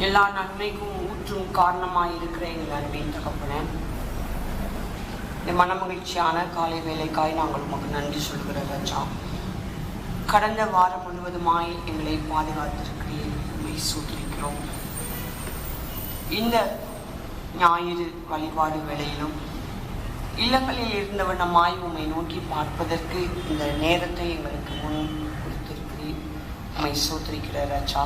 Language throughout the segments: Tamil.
எல்லா நன்மைக்கும் ஊற்றும் காரணமாயிருக்கிற எங்கள் அன்பின் தகப்பனே, இந்த மனமகிழ்ச்சியான காலை வேலைக்காய் நாங்கள் உமக்கு நன்றி சொல்கிற ராஜா. கடந்த வாரம் முழுவதுமாய் எங்களை பாதுகாத்திருக்கிறேன், உண்மை சூத்திருக்கிறோம். இந்த ஞாயிறு வழிபாடு வேளையிலும் இல்லங்களில் இருந்தவனமாய் உம்மை நோக்கி பார்ப்பதற்கு இந்த நேரத்தை எங்களுக்கு முன் கொடுத்திருக்கிறேன், உம்மை சூத்திருக்கிற ராஜா.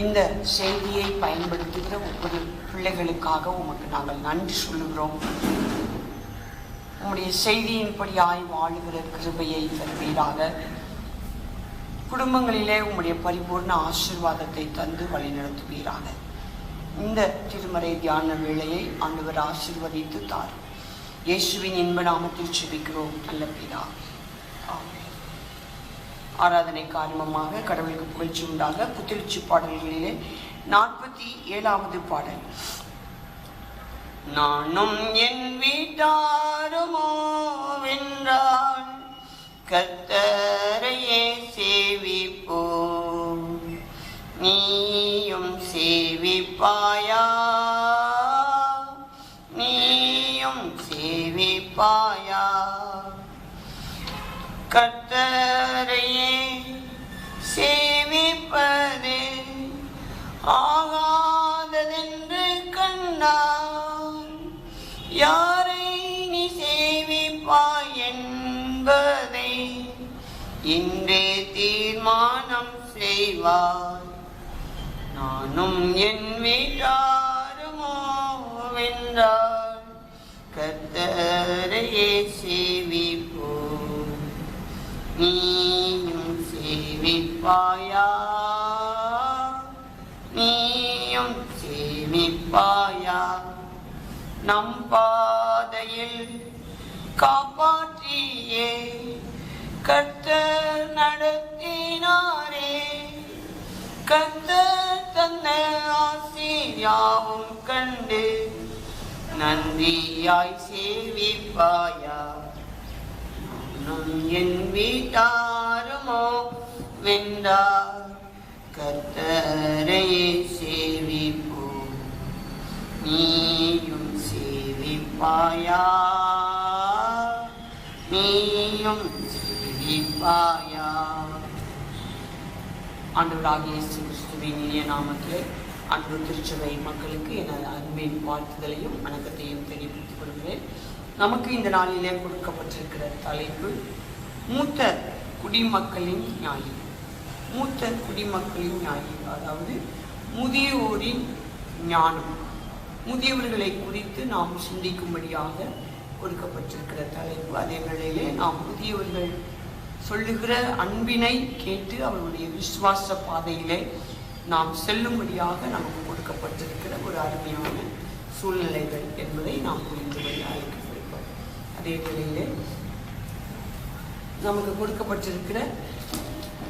இந்த செய்தியை பயன்படுத்துகிற ஒவ்வொரு பிள்ளைகளுக்காக உமக்கு நாங்கள் நன்றி சொல்லுகிறோம். உம்முடைய செய்தியின்படியாய் வாழுகிற கிருபையை தருவீராக. குடும்பங்களிலே உம்முடைய பரிபூர்ண ஆசீர்வாதத்தை தந்து வழிநடத்துவீராக. இந்த திருமறை தியான வேளையை ஆண்டவர் ஆசீர்வதித்து தாரும். இயேசுவின் இன்ப நாமத்தில் ஜெபிக்கிறோம் நல்ல பிதாவே, ஆமென். ஆராதனைக்கு ஆரம்பமாக கடவுளுக்கு புகழ்ச்சி உண்டாக புத்திருச்சி பாடல்களிலே 47வது பாடல். நானும் என் வீட்டாருமோ வென்றால் கர்த்தரையே சேவிப்போம், நீயும் சேவிப்பாயா, நீயும் சேவிப்பாயா. கர்த்தரையே சேவிப்பது ஆகாததென்று கண்டான், யாரை நீ சேவிப்பாய் என்பதை இன்றே தீர்மானம் செய்வாய். நானும் என் வீட்டாருமோ வென்றால் கர்த்தரையே சேவிப்போம், நீயும் சேவிப்பாயா, நீயும் சேவிப்பாயா. நம் பாதையில் காப்பாற்றியே கர்த்தர் நடத்தினாரே, கர்த்தர் தந்த ஆசீர்வாதம் கண்டு நன்றியாய் சேவிப்பாயா. என் வீட்டாருமோ வென்றார் கர்த்தரையே சேவிப்போம், நீயும் சேவிப்பாயா, நீயும் சேவிப்பாயா. ஆண்டவராகிய இயேசு கிறிஸ்துவின் இனிய நாமத்திலே அன்பு திருச்சபை மக்களுக்கு எனது அன்பின் வாழ்த்துதலையும் வணக்கத்தையும் தெரிவித்துக் கொள்கிறேன். நமக்கு இந்த நாளிலே கொடுக்கப்பட்டிருக்கிற தலைப்பு மூத்த குடிமக்களின் ஞாயிறு. மூத்த குடிமக்களின் ஞாயிறு, அதாவது முதியோரின் ஞானம். முதியவர்களை குறித்து நாம் சிந்திக்கும்படியாக கொடுக்கப்பட்டிருக்கிற தலைப்பு. அதே வேளையிலே நாம் முதியவர்கள் சொல்லுகிற அன்பினை கேட்டு அவர்களுடைய விசுவாச பாதையிலே நாம் செல்லும்படியாக நமக்கு கொடுக்கப்பட்டிருக்கிற ஒரு அருமையான சூழ்நிலைகள் என்பதை நாம் புரிந்து கொள்ள அழைக்கப்படுகிறோம். அதே வேளையிலே நமக்கு கொடுக்கப்பட்டிருக்கிற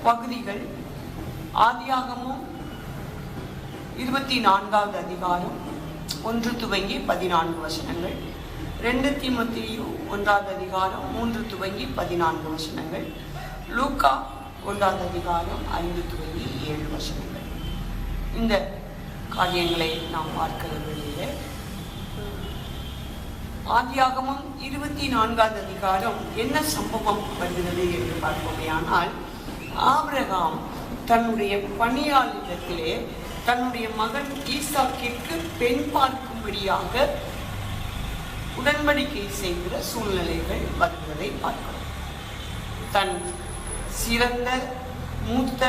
பகுதிகள் ஆதியாகமம் 24வது அதிகாரம் 1 துவங்கி 14 வசனங்கள், 2 தீமோத்தேயு 1வது அதிகாரம் 3 துவங்கி 14 வசனங்கள், லூக்கா 1வது அதிகாரம் 5 துவங்கி 7 வசனங்கள். இந்த காரியங்களை நாம் பார்க்கிற வேளையிலே ஆதியாகமம் 24வது அதிகாரம் என்ன சம்பவம் வருகிறது என்று பார்ப்போமே. ஆனால் ஆபிரகாம் தன்னுடைய பணியாளரிடத்திலே தன்னுடைய மகன் ஈசாக்கிற்கு பெண் பார்க்கும்படியாக உடன்படிக்கை செய்கிற சூழ்நிலைகள் வருவதை பார்க்கிறோம். தன் சிறந்த மூத்த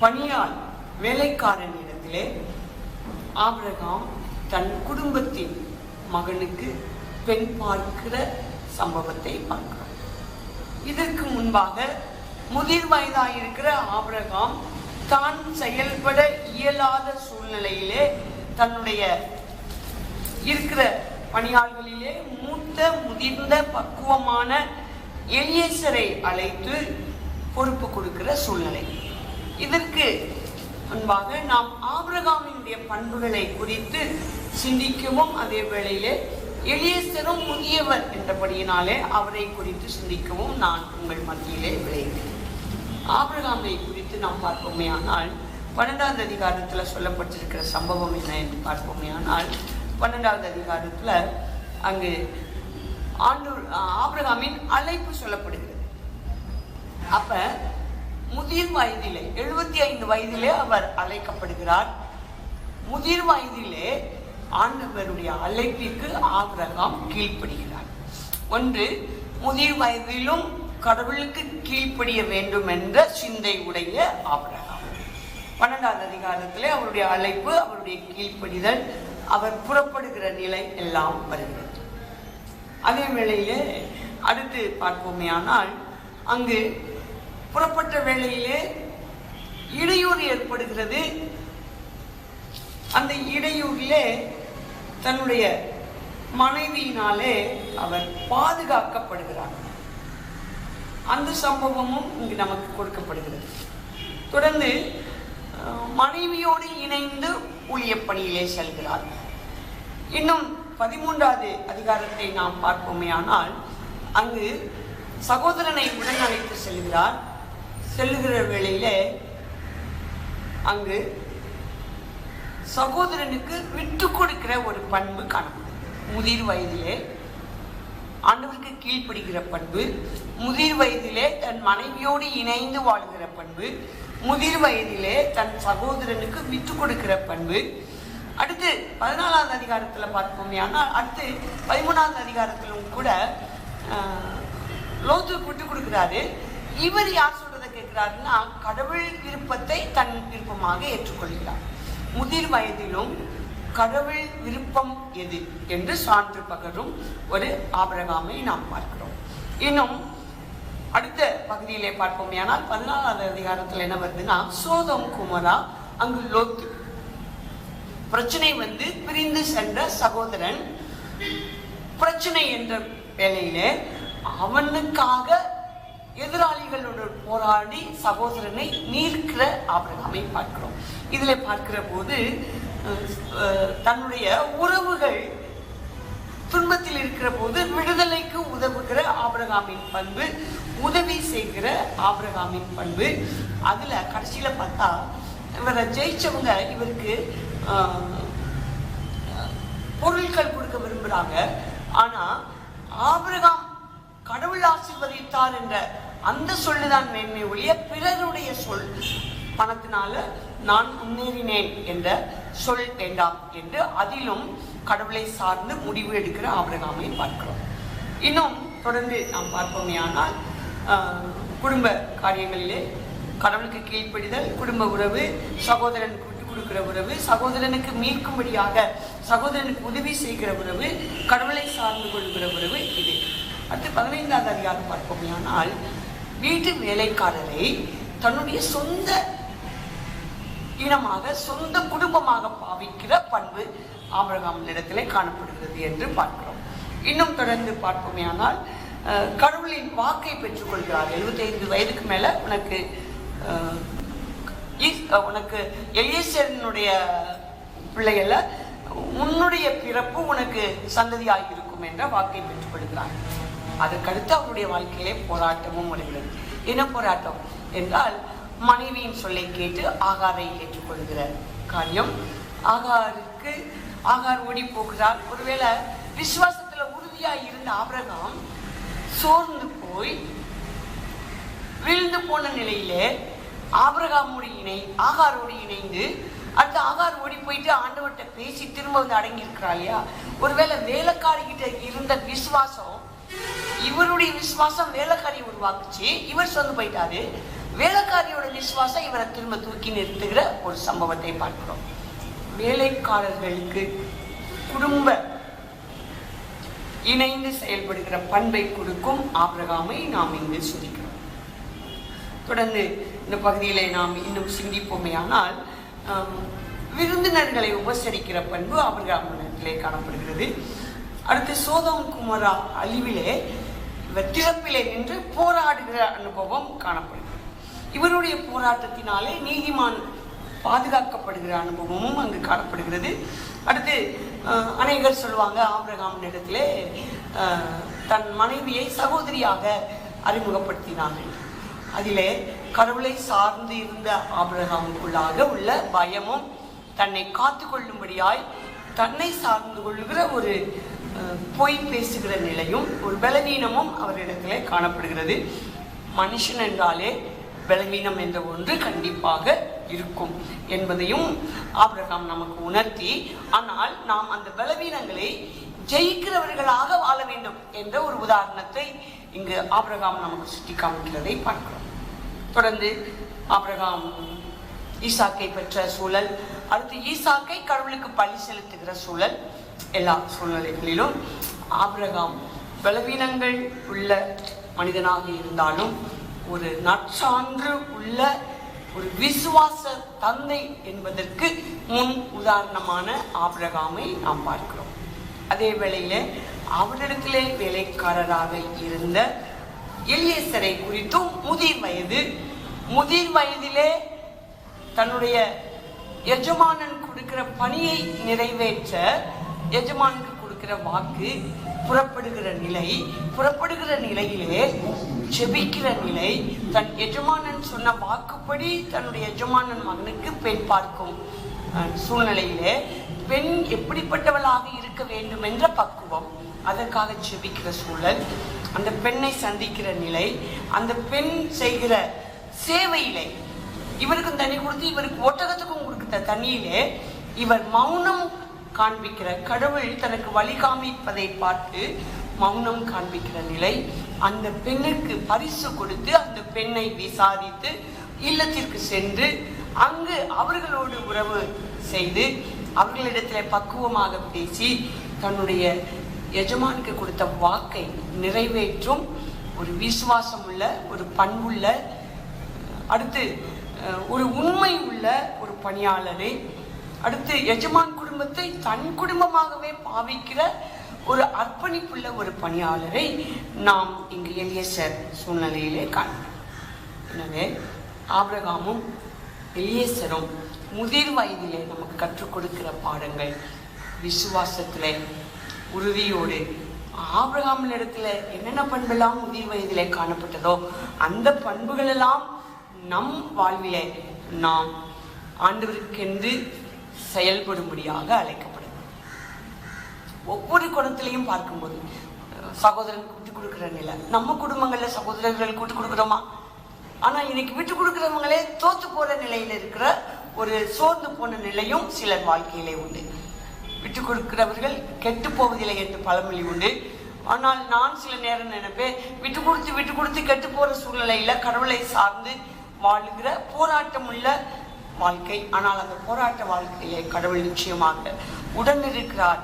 பணியாளர் வேலைக்காரனிடத்திலே ஆபிரகாம் தன் குடும்பத்தின் மகனுக்கு பெண் பார்க்கிற சம்பவத்தை பார்க்கிறோம். இதற்கு முன்பாக முதிர் வயதாயிருக்கிற ஆபிரகாம் தான் செயல்பட இயலாத சூழ்நிலையிலே தன்னுடைய இருக்கிற பணியாளர்களிலே மூத்த முதிர்ந்த பக்குவமான எலியேசரை அழைத்து பொறுப்பு கொடுக்கிற சூழ்நிலை. இதற்கு முன்பாக நாம் ஆபிரகாமினுடைய பண்புகளை குறித்து சிந்திக்கவும், அதே வேளையிலே எலியேசரும் முதியவர் என்றபடியினாலே அவரை குறித்து சிந்திக்கவும் நான் உங்கள் மத்தியிலே விளைகிறேன். ஆபிரகாமை குறித்து நாம் பார்ப்போமே ஆனால் 12வது அதிகாரத்தில் சொல்லப்பட்டிருக்கிற சம்பவம் என்ன என்று பார்ப்போமே. ஆனால் 12வது அதிகாரத்தில் அங்கு ஆபிரகாமின் அழைப்பு சொல்லப்படுகிறது. அப்ப முதிர் வயதிலே 75 வயதிலே அவர் அழைக்கப்படுகிறார். முதிர் வயதிலே ஆண்டவருடைய அழைப்பிற்கு ஆபிரகாம் கீழ்ப்படுகிறார். ஒன்று, முதிர் வயதிலும் கடவுளுக்கு கீழ்ப்படிய வேண்டும் என்ற சிந்தை உடைய ஆபிரகாம். 12வது அதிகாரத்திலே அவருடைய அழைப்பு, அவருடைய கீழ்ப்படிதல், அவர் புறப்படுகிற நிலை எல்லாம் வருகிறது. அதே வேளையிலே அடுத்து பார்ப்போமே. ஆனால் அங்கு புறப்பட்ட வேளையிலே இடையூறு ஏற்படுகிறது. அந்த இடையூறிலே தன்னுடைய மனைவியினாலே அவர் பாதுகாக்கப்படுகிறார். அந்த சம்பவமும் இங்கு நமக்கு கொடுக்கப்படுகிறது. தொடர்ந்து மனைவியோடு இணைந்து ஊழிய பணியிலே செல்கிறார். இன்னும் 13வது அதிகாரத்தை நாம் பார்ப்போமே. ஆனால் அங்கு சகோதரனை உடன் அழைத்து செல்கிறார். செல்லுகிற வேளையிலே அங்கு சகோதரனுக்கு விட்டு கொடுக்கிற ஒரு பண்பு காணப்படும். முதிர் வயதிலே ஆண்டவருக்கு கீழ்ப்படுகிற பண்பு, முதிர் வயதிலே தன் மனைவியோடு இணைந்து வாழ்கிற பண்பு, முதிர் வயதிலே தன் சகோதரனுக்கு விட்டு கொடுக்கிற பண்பு. அடுத்து 14வது அதிகாரத்தில் பார்ப்போமே. ஆனால் அடுத்து 13வது அதிகாரத்திலும் கூட லோத்துக்கு விட்டு கொடுக்கிறாரு. இவர் யார் சொல்றதை கேட்கிறாருன்னா, கடவுள் விருப்பத்தை தன் விருப்பமாக ஏற்றுக்கொள்கிறார். முதிர் வயதிலும் கடவுள் விருப்பம் எது என்று சான்று பகரும் ஒரு ஆபிரகாமை நாம் பார்க்கிறோம். இன்னும் அடுத்த பகுதியிலே பார்ப்போமே. ஆனால் 14வது அதிகாரத்தில் என்ன வருதுன்னா, சோதோம் குமரா, அங்கு லோத்து பிரச்சனை பிரிந்து சென்ற சகோதரன் பிரச்சனை என்ற வேளையிலே அவனுக்காக எதிராளிகளோடு போராடி சகோதரனை மீட்கிற ஆபிரகாமை பார்க்கிறோம். இதுல பார்க்கிற போது தன்னுடைய உறவுகள் துன்பத்தில் இருக்கிற போது விடுதலைக்கு உதவுகிற ஆபிரகாமின் பண்பு, உதவி செய்கிற ஆபிரகாமின் பண்பு. அதுல கடைசியில பார்த்தா இவரை ஜெயிச்சவங்க இவருக்கு பொருட்கள் கொடுக்க விரும்புறாங்க. ஆனா ஆபிரகாம் கடவுள் ஆசீர்வதித்தார் என்ற அந்த சொல்லுதான் மேன்மை ஒழிய பிறருடைய சொல், பணத்தினால நான் முன்னேறினேன் என்ற சொல் வேண்டாம் என்று அதிலும் கடவுளை சார்ந்து முடிவு எடுக்கிற ஆபிரகாமை பார்க்கிறோம். இன்னும் தொடர்ந்து நாம் பார்ப்போமே. ஆனால் குடும்ப காரியங்களிலே கடவுளுக்கு கீழ்ப்படிதல், குடும்ப உறவு, சகோதரனுக்கு விட்டு கொடுக்கிற உறவு, சகோதரனுக்கு மீட்கும்படியாக சகோதரனுக்கு உதவி செய்கிற உறவு, கடவுளை சார்ந்து கொள்கிற உறவு. இது அடுத்து 15வது அதிகாரம் பார்ப்போமே. ஆனால் வீட்டு வேலைக்காரரை தன்னுடைய சொந்த இனமாக, சொந்த குடும்பமாக பாவிக்கிற பண்பு ஆபிரகாமிடத்திலே காணப்படுகிறது என்று பார்க்கிறோம். இன்னும் தொடர்ந்து பார்ப்போமே. ஆனால் கடவுளின் வாக்கை பெற்றுக்கொள்கிறார். 75 வயதுக்கு மேல உனக்கு எலியேசனுடைய பிள்ளைகள உன்னுடைய பிறப்பு உனக்கு சந்ததியாக இருக்கும் என்ற வாக்கை பெற்றுக்கொள்கிறார். அதற்கடுத்து அவருடைய வாழ்க்கையிலே போராட்டமும் வருகிறது. என்ன போராட்டம் என்றால், மனைவியின் சொல்லை கேட்டு ஆகாரை ஏற்றுக்கொள்கிற காரியம். ஆகார் ஓடி போகிறார். ஒருவேளை விசுவாசத்துல உறுதியா இருந்த ஆபிரகாம் சோர்ந்து போய் வீழ்ந்து போன நிலையிலே ஆகாரோடு இணைந்து அடுத்து ஆகார் ஓடி போயிட்டு ஆண்டவர்கிட்ட பேசி திரும்ப அடங்கி இருக்கிறா இல்லையா. ஒருவேளை வேலைக்காரிகிட்ட இருந்த விசுவாசம், இவருடைய விசுவாசம் வேலைக்காரியை உருவாக்குச்சு. இவர் சொந்து போயிட்டாரு. வேலைக்காரியோட விசுவாசம் இவரை திரும்ப தூக்கி நிறுத்துகிற ஒரு சம்பவத்தை பார்க்கிறோம். வேலைக்காரர்களுக்கு குடும்ப இணைந்து செயல்படுகிற பண்பை கொடுக்கும் ஆபிரகாமை நாம் இங்கு சிந்திக்கிறோம். தொடர்ந்து இந்த பகுதியிலே நாம் இன்னும் சிந்திப்போமே. ஆனால் விருந்தினர்களை உபசரிக்கிற பண்பு ஆபிரகாமிடத்திலே காணப்படுகிறது. அடுத்து சோதோம் குமரா அழிவிலே இவர் திறப்பிலே நின்று போராடுகிற அனுபவம் காணப்படுகிறது. இவருடைய போராட்டத்தினாலே நீதிமான் பாதுகாக்கப்படுகிற அனுபவமும் அங்கு காணப்படுகிறது. அடுத்து அநேகர் சொல்லுவாங்க, ஆபிரகாமிடத்திலே தன் மனைவியை சகோதரியாக அறிமுகப்படுத்தினார்கள். அதிலே கடவுளை சார்ந்து இருந்த ஆபிரகாமுக்குள்ளாக உள்ள பயமும் தன்னை காத்து கொள்ளும்படியாய் தன்னை சார்ந்து கொள்ளுகிற ஒரு பொய் பேசுகிற நிலையும் ஒரு பலவீனமும் அவரிடத்திலே காணப்படுகிறது. மனுஷன் என்றாலே பலவீனம் என்ற ஒன்று கண்டிப்பாக இருக்கும் என்பதையும் ஆபிரகாம் நமக்கு உணர்த்தி, ஆனால் நாம் அந்த பலவீனங்களை ஜெயிக்கிறவர்களாக வாழ வேண்டும் என்ற ஒரு உதாரணத்தை இங்கு ஆபிரகாம் நமக்கு சுட்டி காமிக்கிறதை பார்க்கிறோம். தொடர்ந்து ஆபிரகாம் ஈசாக்கை பெற்ற சூழல், அடுத்து ஈசாக்கை கடவுளுக்கு பலி செலுத்துகிற சூழல், எல்லா சூழ்நிலைகளிலும் ஆபிரகாம் பலவீனங்கள் உள்ள மனிதனாக இருந்தாலும் ஒரு நற்சான்று உள்ள ஒரு விசுவாச தந்தை என்பதற்கு முன் உதாரணமான ஆபிரகாமை நாம் பார்க்கிறோம். அதே வேளையில அவரிடத்திலே வேலைக்காரராக இருந்த எலியேசரை குறித்தும் முதிர் வயதிலே தன்னுடைய எஜமானன் கொடுக்கிற பணியை நிறைவேற்ற எஜமானுக்கு கொடுக்கிற வாக்கு புறப்படுகிற நிலையிலே ஜெபிக்கிற நிலை, தன் எஜமானன் சொன்ன வாக்குப்படி தன்னுடைய எஜமானன் மகனுக்கு பெண் பார்க்கும் சூழ்நிலையிலே பெண் எப்படிப்பட்டவளாக இருக்க வேண்டும் என்ற பக்குவம், அதற்காக ஜெபிக்கிற சூழல், அந்த பெண்ணை சந்திக்கிற நிலை, அந்த பெண் செய்கிற சேவையிலே இவருக்கும் தண்ணி கொடுத்து இவருக்கு ஒட்டகத்துக்கும் கொடுக்கிற தண்ணியிலே இவர் மௌனம் காண்பிக்கிற, கடவுள் தனக்கு வழி காமிப்பதை பார்த்து மௌனம் காண்பிக்கிற நிலை, அந்த பெண்ணுக்கு பரிசு கொடுத்து அந்த பெண்ணை விசாரித்து இல்லத்திற்கு சென்று அங்கு அவர்களோடு உறவு செய்து அவர்களிடத்தில் பக்குவமாக பேசி தன்னுடைய எஜமானுக்கு கொடுத்த வாக்கை நிறைவேற்றும் ஒரு விசுவாசம் உள்ள, ஒரு பண்புள்ள, அடுத்து ஒரு உண்மை உள்ள ஒரு பணியாளரை, அடுத்து எஜமான் குடும்பத்தை தன் குடும்பமாகவே பாவிக்கிற ஒரு அர்ப்பணிப்புள்ள ஒரு பணியாளரை நாம் இங்கு எலியேசர் சூழ்நிலையிலே காண்கிறோம். எனவே ஆபிரகாமும் எலியேசரும் முதிர் வயதிலே நமக்கு கற்றுக் கொடுக்கிற பாடங்கள், விசுவாசத்திலே உறுதியோடு ஆபிரகாமின் இடத்துல என்னென்ன பண்பெல்லாம் முதிர் வயதிலே காணப்பட்டதோ அந்த பண்புகள் எல்லாம் நம் வாழ்விலே நாம் ஆண்டவருக்கென்று செயல்படும்படியாக அழைக்கப்படுது. ஒவ்வொரு குணத்திலையும் பார்க்கும்போது சகோதரன் விட்டு கொடுக்கிற நிலை, நம்ம குடும்பங்கள்ல சகோதரர்கள் விட்டு கொடுக்குறோமா? ஆனா இன்னைக்கு விட்டு கொடுக்கிறவங்களே தோத்து போற நிலையில இருக்கிற ஒரு சோர்ந்து போன நிலையும் சிலர் வாழ்க்கையிலே உண்டு. விட்டு கொடுக்கிறவர்கள் கெட்டு போவதில்லை என்று பழமொழி உண்டு. ஆனால் நான் சில நேரம் நினைப்பேன், விட்டு கொடுத்து கெட்டு போற சூழ்நிலையில கடவுளை சார்ந்து வாழுகிற போராட்டம் உள்ள வாழ்க்கை, ஆனால் அந்த போராட்ட வாழ்க்கையிலே கடவுள் நிச்சயமாக உடன் இருக்கிறார்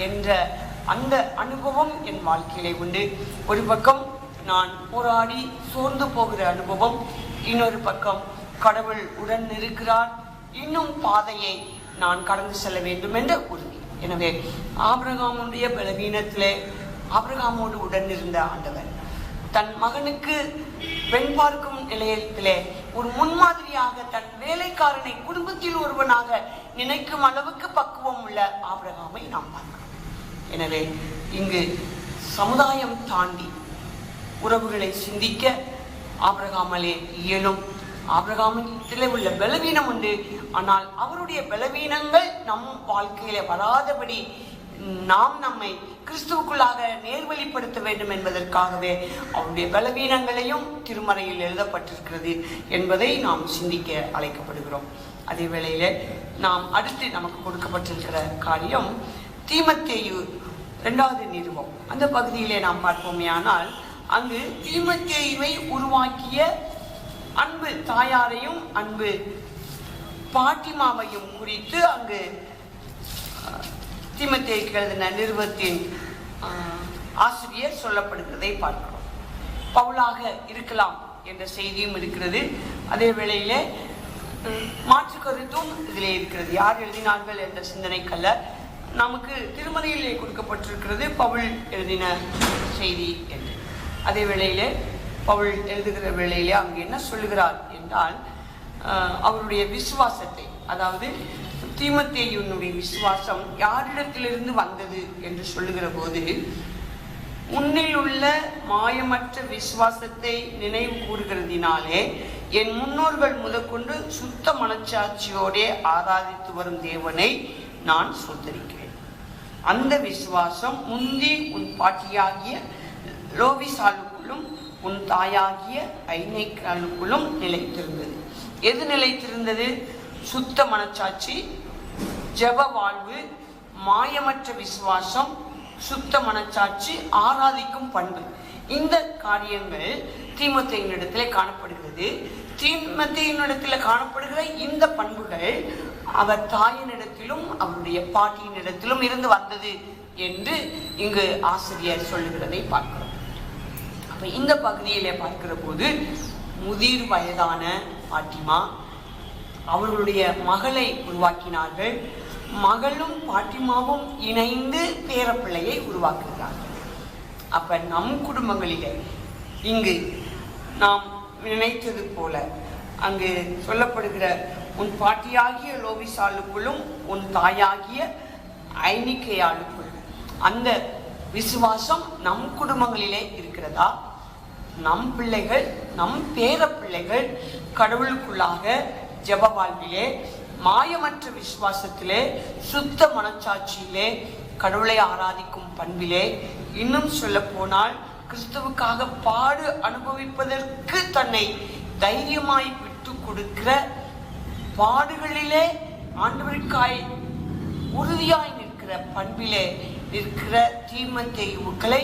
என்ற அந்த அனுபவம் என் வாழ்க்கையிலே உண்டு. ஒரு பக்கம் நான் போராடி சோர்ந்து போகிற அனுபவம், இன்னொரு பக்கம் கடவுள் உடன் இருக்கிறார், இன்னும் பாதையை நான் கடந்து செல்ல வேண்டும் என்ற உறுதி. எனவே ஆபிரகாமுடைய பலவீனத்திலே ஆபிரகாமோடு உடன் இருந்த ஆண்டவர் தன் மகனுக்கு பெண் பார்க்கும் நிலையத்திலே ஒரு முன்மாதிரியாக தன் வேலைக்காரனை குடும்பத்தில் ஒருவனாக நினைக்கும் அளவுக்கு பக்குவம் உள்ள ஆபிரகாமை நாம் பார்க்கிறோம். எனவே இங்கு சமுதாயம் தாண்டி உறவுகளை சிந்திக்க ஆபிரகாமலே இயலும். ஆபிரகாமிலே உள்ள பலவீனம் உண்டு, ஆனால் அவருடைய பலவீனங்கள் நம் வாழ்க்கையில வராதபடி நாம் நம்மை கிறிஸ்துவுக்குள்ளாக நேர்வழிப்படுத்த வேண்டும் என்பதற்காகவே அவருடைய பலவீனங்களையும் திருமறையில் எழுதப்பட்டிருக்கிறது என்பதை நாம் சிந்திக்க அழைக்கப்படுகிறோம். அதே வேளையில நாம் அடுத்து நமக்கு கொடுக்கப்பட்டிருக்கிற காரியம் தீமத்தேயு 2வது நிருபம். அந்த பகுதியிலே நாம் பார்ப்போமே, ஆனால் அங்கு தீமத்தேயுவை உருவாக்கிய அன்பு தாயாரையும் அன்பு பாட்டிமாவையும் குறித்து அங்கு தீமத்தேயுக்கு எழுதின நிருபத்தின் ஆசிரியர் சொல்லப்படுகிறதை பார்க்கிறோம். பவுலாக இருக்கலாம் என்ற செய்தியும் இருக்கிறது. அதே வேளையிலே மாற்று கருத்தும் இதிலே இருக்கிறது. யார் எழுதினார்கள் என்ற சிந்தனைக்கல்ல, நமக்கு திருமறையிலே கொடுக்கப்பட்டிருக்கிறது பவுல் எழுதின செய்தி என்று. அதே வேளையிலே பவுல் எழுதுகிற வேளையிலே அங்கு என்ன சொல்லுகிறார் என்றால், அவருடைய விசுவாசத்தை, அதாவது தீமத்தேயுனுடைய விசுவாசம் யாரிடத்திலிருந்து வந்தது என்று சொல்லுகிற போது, உன்னில் உள்ள மாயமற்ற விசுவாசத்தை நினைவு கூறுகிறதினாலே என் முன்னோர்கள் முதற்கொண்டு சுத்த மனச்சாட்சியோடே ஆராதித்து வரும் தேவனை நான் சொந்தரிக்கிறேன். அந்த விசுவாசம் முந்தி உன் பாட்டியாகிய லோவிசாலுக்குள்ளும் உன் தாயாகிய ஐநேக்காலுக்குள்ளும் நிலைத்திருந்தது. எது நிலைத்திருந்தது? சுத்த மனச்சாட்சி, ஜெப வாழ்வு, மாயமற்ற விசுவாசம், சுத்த மனச்சாட்சி, ஆராதிக்கும் பண்பு. இந்த காரியங்கள் தீமோத்தேயுவினிடத்திலே காணப்படுகிறது. தீமோத்தேயுவினிடத்தில் காணப்படுகிற இந்த பண்புகள் அவர் தாயினிடத்திலும் அவருடைய பாட்டியினிடத்திலும் இருந்து வந்தது என்று இங்கு ஆசிரியர் சொல்லுகிறதை பார்க்கிறோம். அப்ப இந்த பகுதியிலே பார்க்கிற போது முதிர் வயதான பாட்டிமா அவர்களுடைய மகளை உருவாக்கினார்கள். மகளும் பாட்டிமாவும் இணைந்து பேரப்பிள்ளையை உருவாக்குகிறார்கள். அப்ப நம் குடும்பங்களிலே இங்கு நாம் நினைத்தது போல அங்கு சொல்லப்படுகிற உன் பாட்டியாகிய லோவிசாலுக்குள்ளும் உன் தாயாகிய ஐனிக்கையாளுக்குள்ளும் அந்த விசுவாசம் நம் குடும்பங்களிலே இருக்கிறதா? நம் பிள்ளைகள், நம் பேர பிள்ளைகள் கடவுளுக்குள்ளாக ஜெப வாழ்விலே, மாயமற்ற விசுவாசத்திலே, சுத்த மனச்சாட்சியிலே, கடவுளை ஆராதிக்கும் பண்பிலே, இன்னும் சொல்ல போனால் கிறிஸ்துவுக்காக பாடு அனுபவிப்பதற்கு தன்னை தைரியமாய் விட்டு கொடுக்கிற, பாடுகளிலே ஆண்டவருக்காய் உறுதியாய் நிற்கிற பண்பிலே நிற்கிற தீமோத்தேயுக்களை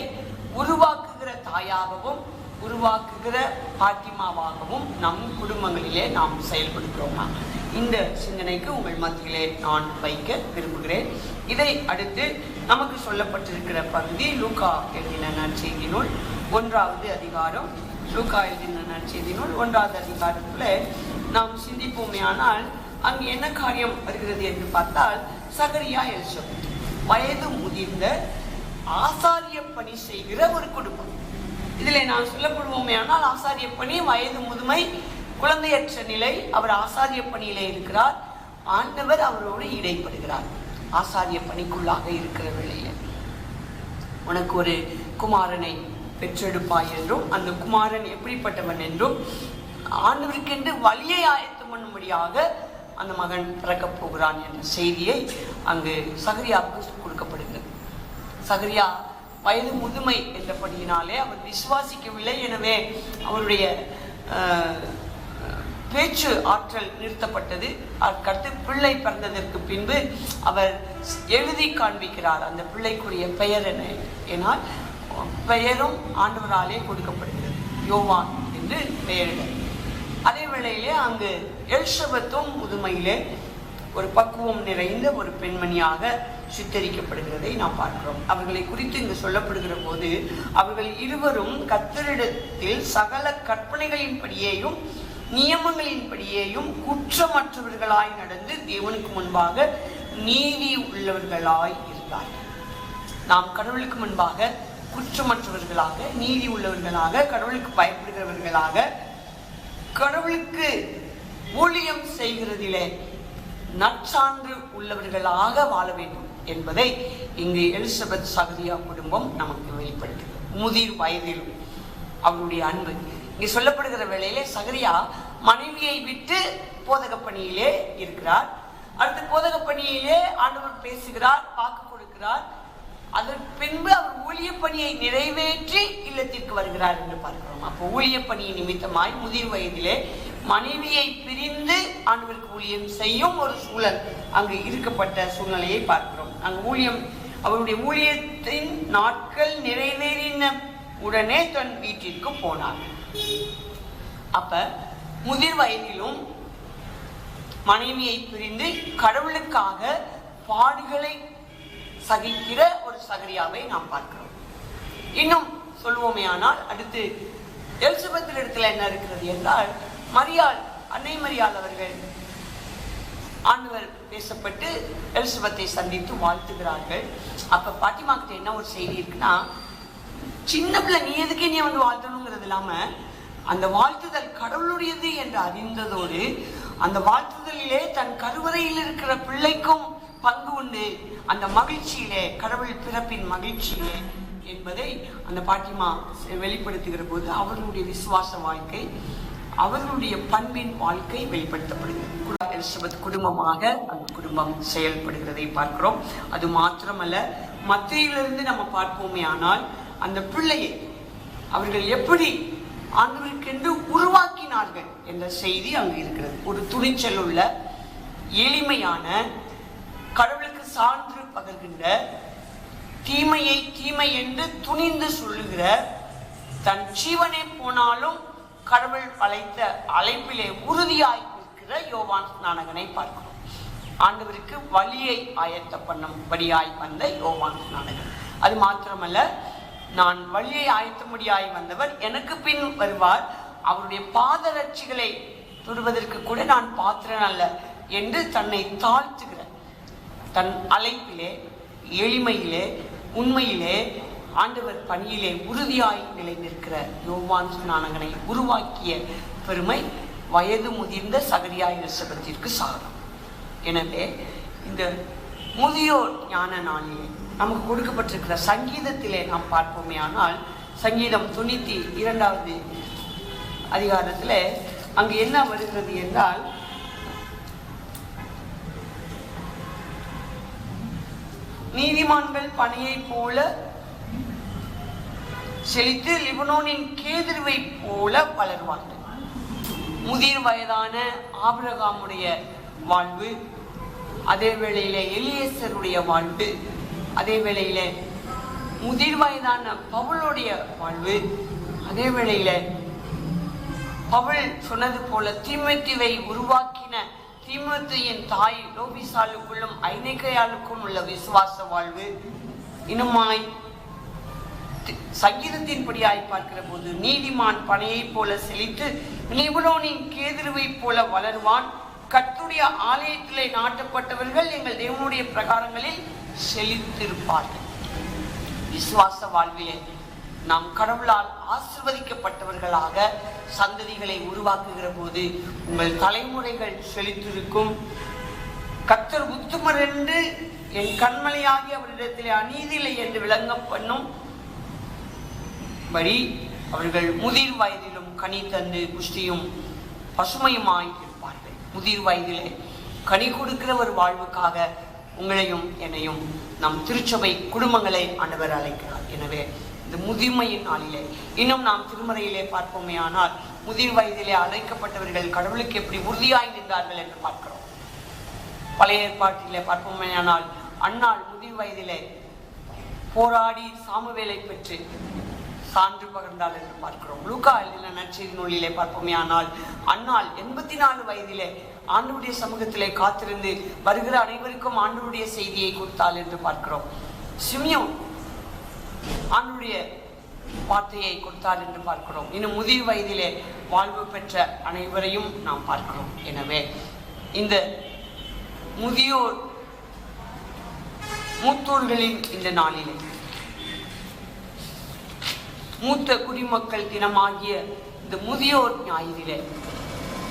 உருவாக்குகிற தாயாகவும் உருவாக்குகிற பாட்டிமாவாகவும் நம் குடும்பங்களிலே நாம் செயல்படுகிறோமா? இந்த சிந்தனைக்கு உங்கள் மத்தியிலே நான் வைக்க விரும்புகிறேன். இதை அடுத்து நமக்கு சொல்லப்பட்டிருக்கிற பகுதி லூக்கா எழுதின நற்செய்தி நூல் 1வது அதிகாரம். லூக்கா எழுதின நற்செய்தி நூல் 1வது அதிகாரத்துல நாம் சிந்திப்போமே ஆனால் அங்கு என்ன காரியம் வருகிறது என்று பார்த்தால், சகரியா எலிசபெத் வயது முதிர்ந்த ஆசாரிய பணி செய்கிற ஒரு குடும்பம். இதில் நான் சொல்லப்படுவோமே ஆனால் ஆசாரிய பணி, வயது முதுமை, குழந்தையற்ற நிலை, அவர் ஆசாரிய பணியிலே இருக்கிறார். ஆண்டவர் அவரோடு இடைப்படுகிறார். ஆசாரிய பணிக்குள்ளாக இருக்கிற வேளையில் உனக்கு ஒரு குமாரனை பெற்றெடுப்பாய் என்றும், அந்த குமாரன் எப்படிப்பட்டவன் என்றும், ஆண்டவருக்கென்று வழியை ஆயத்தம் பண்ணும்படியாக அந்த மகன் பிறக்கப் போகிறான் என்ற செய்தியை அங்கு சகரியாவுக்கு கொடுக்கப்படுகிறது. சகரியா வயது முதுமை என்றபடியினாலே அவர் விசுவாசிக்கவில்லை. எனவே அவருடைய பேச்சு ஆற்றல் நிறுத்தப்பட்டது. அதுக்கடுத்து பிள்ளை பிறந்ததற்கு பின்பு அவர் எழுதி காண்பிக்கிறார் அந்த பிள்ளைக்குரிய பெயர் என்ன. ஏனால் பெயரும் ஆண்டவராலே கொடுக்கப்படுகிறது, யோவான் என்று பெயரிட. அதே வேளையிலே அங்கு எலிசபெத்தும் முதுமையிலே ஒரு பக்குவம் நிறைந்த ஒரு பெண்மணியாக சித்தரிக்கப்படுகிறதை நாம் பார்க்கிறோம். அவர்களை குறித்து இங்கு சொல்லப்படுகிற போது அவர்கள் இருவரும் கர்த்தரிடத்தில் சகல கற்பனைகளின்படியேயும் நியமங்களின்படியேயும் குற்றமற்றவர்களாய் நடந்து தேவனுக்கு முன்பாக நீதி உள்ளவர்களாய் இருந்தார்கள். நாம் கடவுளுக்கு முன்பாக குற்றமற்றவர்களாக, நீதி உள்ளவர்களாக, கடவுளுக்கு பயப்படுகிறவர்களாக, கடவுளுக்கு ஊழியம் செய்கிறதிலே நற்சான்று உள்ளவர்களாக வாழ வேண்டும் என்பதை இங்கு எலிசபெத் சகரியா குடும்பம் நமக்கு வெளிப்படுத்துகிறது. முதிர் வயதிலும் அவருடைய அன்பு இங்கு சொல்லப்படுகிற வேளையிலே சகரியா மனைவியை விட்டு போதக பணியிலே இருக்கிறார். அடுத்த போதக பணியிலே ஆண்டவர் பேசுகிறார், வாக்கு கொடுக்கிறார். அதற்கு பின்பு அவர் ஊழிய பணியை நிறைவேற்றி இல்லத்திற்கு வருகிறார் என்று பார்க்கிறோம். அப்போ ஊழிய பணியை நிமித்தமாய் முதிர் வயதிலே மனைவியை பிரிந்து ஆண்டவருக்கு ஊழியம் செய்யும் ஒரு சூழல் அங்கு இருக்கப்பட்ட சூழ்நிலையை பார்க்கிறோம். அங்கு ஊழியம், அவருடைய ஊழியத்தின் நாட்கள் நிறைவேறின உடனே தன் வீட்டிற்கு போனார். அப்ப முதிர் வயதிலும் மனைவியை பிரிந்து கடவுளுக்காக பாடுகளை சகிக்கிற ஒரு சகரியாவை நாம் பார்க்கிறோம். இன்னும் சொல்வோமே ஆனால் அடுத்து எலிசபெத் இடத்துல என்ன இருக்கிறது என்றால், மரியாள், அன்னை மரியாள் அவர்கள் ஆண்டவர் பேசப்பட்டு எலிசபெத்தை சந்தித்து வாழ்த்துகிறார்கள். அப்ப பாட்டிமாக்கிட்ட என்ன ஒரு செய்தி இருக்குன்னா, சின்ன பிள்ளை நீ எதுக்கே நீ வந்து வாழ்த்தணுங்கிறது இல்லாம அந்த வாழ்த்துதல் கடவுளுடையது என்று அறிந்ததோடு அந்த வாழ்த்துதலிலே தன் கருவறையில் இருக்கிற பிள்ளைக்கும் பங்கு உண்டு, அந்த மகிழ்ச்சியிலே, கடவுள் பிறப்பின் மகிழ்ச்சியிலே என்பதை அந்த பாட்டிமா வெளிப்படுத்துகிற போது அவர்களுடைய விசுவாச வாழ்க்கை, அவர்களுடைய பண்பின் வாழ்க்கை வெளிப்படுத்தப்படுகிறது. எலிசபெத் குடும்பமாக அந்த குடும்பம் செயல்படுகிறதை பார்க்கிறோம். அது மாத்திரமல்ல, மத்தியிலிருந்து நம்ம பார்ப்போமே ஆனால் அந்த பிள்ளையை அவர்கள் எப்படி ஆண்டவருக்கென்று உருவாக்கினார்கள் என்ற செய்தி அங்கு இருக்கிறது. ஒரு துணிச்சல் உள்ள, எளிமையான, கடவுளுக்கு சான்று பகர்கின்ற, தீமையை தீமை என்று துணிந்து சொல்லுகிற, தன் ஜீவனை போனாலும் கடவுள் அழைத்த அழைப்பிலே உறுதியாய் இருக்கிற யோவான் ஸ்நானகனை பார்க்கிறோம். ஆண்டவருக்கு வழியை ஆயத்த பண்ணும்படியாய் வந்த யோவான் ஸ்நானகன். அது மாத்திரமல்ல, நான் வழியை ஆயத்தமுடியாய் வந்தவர், எனக்கு பின் வருவார், அவருடைய பாதரட்சிகளை தொடுவதற்கு கூட நான் பாத்திரன் அல்ல என்று தன்னை தாழ்த்துகிற, தன் அழைப்பிலே, எளிமையிலே, உண்மையிலே, ஆண்டவர் பணியிலே உறுதியாய் நிலை நிற்கிற யோவான் ஸ்நானகனை உருவாக்கிய பெருமை வயது முதிர்ந்த சகரியா எலிசபெத்திற்கு சாரும். எனவே இந்த முதியோர் ஞான நாளிலே நமக்கு கொடுக்கப்பட்டிருக்கிற சங்கீதத்திலே நாம் பார்ப்போமே ஆனால், சங்கீதம் 92வது அதிகாரத்தில் அங்கு என்ன வருகிறது என்றால், நீதிமான்கள் பணியை போல செழித்து லிபனோனின் கேதுருவை போல வளர்வார்கள். முதிர் வயதான ஆபிரகாமுடைய வாழ்வு, அதே வேளையில எலியேசருடைய வாழ்வு, அதே வேளையில முதிர் வயதான பவுலுடைய வாழ்வு, அதே வேளையில பவுல் சொன்னது போல தீமோத்தேயுவை உருவாக்கின தீமோத்தேயுவின் தாய் லோபிசாலுக்குள்ளும் ஐநேக்கையாளுக்கும் உள்ள விசுவாச வாழ்வு, இன்னுமாய் சங்கீதத்தின்படியாய் பார்க்கிற போது நீதிமான் பனையை போல செழித்து லிபனோனின் கேதுருவை போல வளர்வான். கர்த்தருடைய ஆலயத்திலே நாட்டப்பட்டவர்கள் எங்கள் தேவனுடைய பிரகாரங்களில் செழித்திருப்பார்கள். விசுவாச வாழ்விலே நாம் கடவுளால் ஆசீர்வதிக்கப்பட்டவர்களாக சந்ததிகளை உருவாக்குகிற போது உங்கள் தலைமுறைகள் செழித்திருக்கும். கர்த்தர் உத்தமர் என்று என் கண்மலையாகி அவரிடத்திலே அநீதியில்லை என்று விளங்க பண்ணும் படி அவர்கள் முதிர் வயதிலும் கனி தந்து புஷ்டியும் பசுமையுமாய் இருப்பார்கள். முதிர் வயதிலே கனி கொடுக்கிற ஒரு வாழ்வுக்காக உங்களையும் என்னையும் நம் திருச்சபை குடும்பங்களை ஆண்டவர் அழைக்கிறார். எனவே இந்த முதிர்மையின் நாளிலே இன்னும் நாம் திருமறையிலே பார்ப்போமே ஆனால், முதிர் வயதிலே அழைக்கப்பட்டவர்கள் கடவுளுக்கு எப்படி உறுதியாய் நின்றார்கள் என்று பார்க்கிறோம். பழைய ஏற்பாட்டிலே பார்ப்போமே ஆனால், அன்னாள் முதிர் வயதிலே போராடி சாமுவேலை பெற்று சான்று பகர்ந்தாள் என்று பார்க்கிறோம். லூக்கா எழுதின நற்செய்தி நூலிலே பார்ப்போமே ஆனால், அன்னாள் 84 வயதிலே ஆண்டவருடைய சமூகத்திலே காத்திருந்து வருகிற அனைவருக்கும் ஆண்டவருடைய செய்தியை கொடுத்தாள் என்று பார்க்கிறோம். சிமியோன் ஆண்டவருடைய வார்த்தையை கொடுத்தார் என்று பார்க்கிறோம். இன்னும் முதிர் வயதிலே வாழ்வு பெற்ற அனைவரையும் நாம் பார்க்கிறோம். எனவே இந்த முதியோர் மூத்தோர்களின் இந்த நாளிலே, மூத்த குடிமக்கள் தினமாகிய இந்த முதியோர் ஞாயிறிலே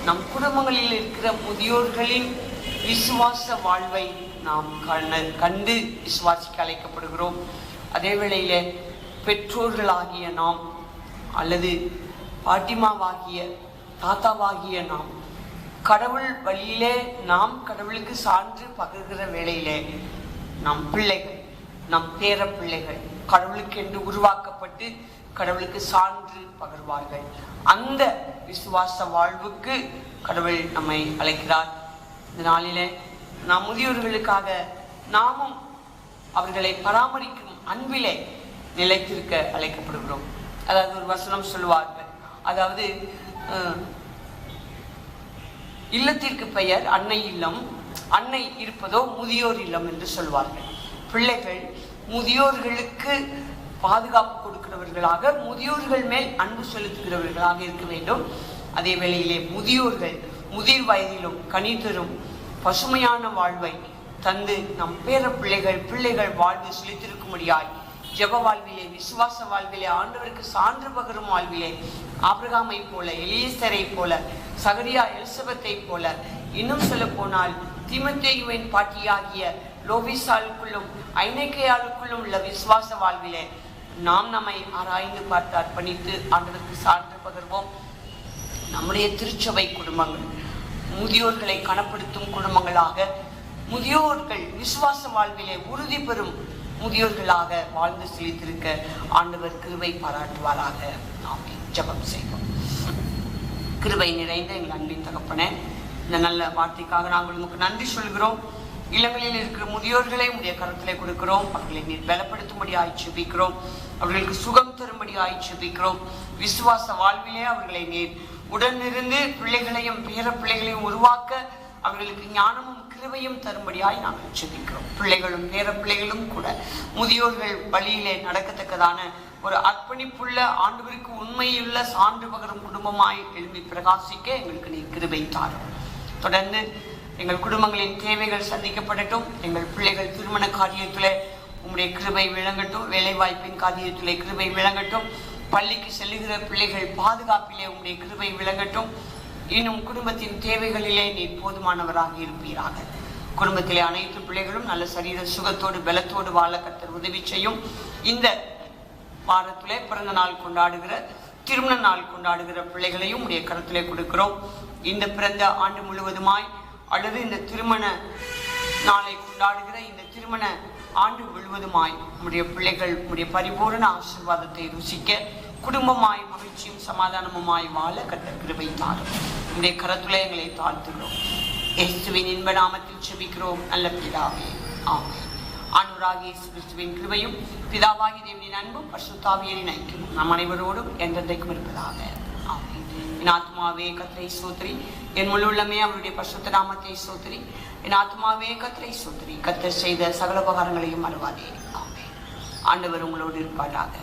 நம் குடும்பங்களில் இருக்கிற முதியோர்களின் விசுவாச வாழ்வை நாம் கண்டு விசுவாசிக்க அழைக்கப்படுகிறோம். அதே வேளையிலே பெற்றோர்களாகிய நாம் அல்லது பாட்டிமாவாகிய தாத்தாவாகிய நாம் கடவுள் வழியிலே நாம் கடவுளுக்கு சான்று பகர்கிற வேளையிலே நம் பிள்ளைகள், நம் பேர பிள்ளைகள் கடவுளுக்கு என்று உருவாக்கப்பட்டு கடவுளுக்கு சான்று பகர்வார்கள். அந்த விசுவாச வாழ்வுக்கு கடவுள் நம்மை அழைக்கிறார். இந்த நாளிலே நாம் முதியோர்களுக்காக நாமும் அவர்களை பராமரிக்கும் அன்பிலே நிலைத்திருக்க அழைக்கப்படுகிறோம். அதாவது ஒரு வசனம் சொல்லுவார்கள், அதாவது இல்லத்திற்கு பெயர் அன்னை இல்லம், அன்னை இருப்பதோ முதியோர் இல்லம் என்று சொல்வார்கள். பிள்ளைகள் முதியோர்களுக்கு பாதுகாப்பு கொடுக்கிறவர்களாக, முதியோர்கள் மேல் அன்பு செலுத்துகிறவர்களாக இருக்க வேண்டும். அதே வேளையிலே முதியோர்கள் முதிர் வயதிலும் கனி தரும் பசுமையான வாழ்வை தந்து நம் பேர பிள்ளைகள் வாழ்வு செலுத்திருக்கும்படியாய் ஜெப வாழ்விலே, விசுவாச வாழ்விலே, ஆண்டவருக்கு சான்று பகரும் வாழ்விலே ஆபிரகாமை போல, எலியேசரை போல, சகரியா எலிசபெத்தை போல, இன்னும் சொல்ல போனால் தீமோத்தேயுவின் பாட்டியாகிய லோபிசாலுக்குள்ளும் ஐநேக்கையாளுக்குள்ளும் உள்ள விசுவாச வாழ்விலே நாம் நம்மை ஆராய்ந்து பார்த்து அர்ப்பணித்து ஆண்டவருக்கு சான்று பகர்வோம். நம்முடைய திருச்சபை குடும்பங்கள் முதியோர்களை கனப்படுத்தும் குடும்பங்களாக, முதியோர்கள் விசுவாச வாழ்விலே உறுதி பெறும் முதியோர்களாக வாழ்ந்து செழித்திருக்க ஆண்டவர் கிருபை பாராட்டுவாராக. நாமே ஜெபம் செய்வோம். கிருபை நிறைந்த எங்கள் அன்பின் தகப்பனே, இந்த நல்ல வார்த்தைக்காக நாங்கள் உங்களுக்கு நன்றி சொல்கிறோம். இல்லங்களில் இருக்கிற முதியோர்களை உடைய கருத்திலே கொடுக்கிறோம். அவர்களை நீர் பலப்படுத்தும்படி ஆய்ச்சிபிக்கிறோம். அவர்களுக்கு சுகம் தரும்படி ஆய்ச்சிபிக்கிறோம். விசுவாச வாழ்விலே அவர்களை நீர் உடனிருந்து பிள்ளைகளையும் பேர பிள்ளைகளையும் உருவாக்க அவர்களுக்கு ஞானமும் கிருபையும் தரும்படியாய் நாங்கள் ஜெபிக்கிறோம். பிள்ளைகளும் பேர பிள்ளைகளும் கூட முதியோர்கள் வழியிலே நடக்கத்தக்கதான ஒரு அர்ப்பணிப்புள்ள, ஆண்டவருக்கு உண்மையுள்ள, சான்று பகரும் குடும்பமாய் எழும்பி பிரகாசிக்க எங்களுக்கு நீர் கிருபை தாரும். தொடர்ந்து எங்கள் குடும்பங்களின் தேவைகள் சந்திக்கப்படட்டும். எங்கள் பிள்ளைகள் திருமண காரியத்திலே உம்முடைய கிருபை விளங்கட்டும். வேலை வாய்ப்பின் காரியத்திலே கிருபை விளங்கட்டும். பள்ளிக்கு செல்லுகிற பிள்ளைகள் பாதுகாப்பிலே உம்முடைய கிருபை விளங்கட்டும். இன்னும் குடும்பத்தின் தேவைகளிலே நீர் போதுமானவராக இருப்பீராக. குடும்பத்திலே அனைத்து பிள்ளைகளும் நல்ல சரீர சுகத்தோடு பலத்தோடு வாழ கர்த்தர் உதவி செய்யும். இந்த வாரத்திலே பிறந்த நாள் கொண்டாடுகிற, திருமண நாள் கொண்டாடுகிற பிள்ளைகளையும் உடைய கருத்திலே கொடுக்கிறோம். இந்த பிறந்த ஆண்டு முழுவதுமாய் அல்லது இந்த திருமண நாளை கொண்டாடுகிற இந்த திருமண ஆண்டு முழுவதுமாய் உடைய பிள்ளைகள் உடைய பரிபூரண ஆசீர்வாதத்தை ருசிக்க, குடும்பமாய் மகிழ்ச்சியும் சமாதானமுமாய் வாழ கர்த்தர் கிருபை தாரும். உடைய கரத்திலே எங்களை தாழ்த்துகிறோம். இயேசுவின் இன்ப நாமத்தில் ஜெபிக்கிறோம் நல்ல பிதாவே, ஆமென். ஆண்டவராகிய இயேசு கிறிஸ்துவின் கிருபையும் பிதாவாகிய தேவனின் அன்பும் பரிசுத்தாவியரின் ஐக்கியமும் நம் அனைவரோடும் என்றென்றைக்கும் இருப்பதாக. ஆமென். என் ஆத்மாவே கர்த்தரை ஸ்தோத்திரி, என் முழுள்ளமே அவருடைய பரிசுத்த நாமத்தை ஸ்தோத்திரி. என் ஆத்மாவே கர்த்தரை ஸ்தோத்திரி, கர்த்தர் செய்த சகல உபகாரங்களையும் மறவாதே. ஆமென். ஆண்டவர் உங்களோடு இருப்பாராக.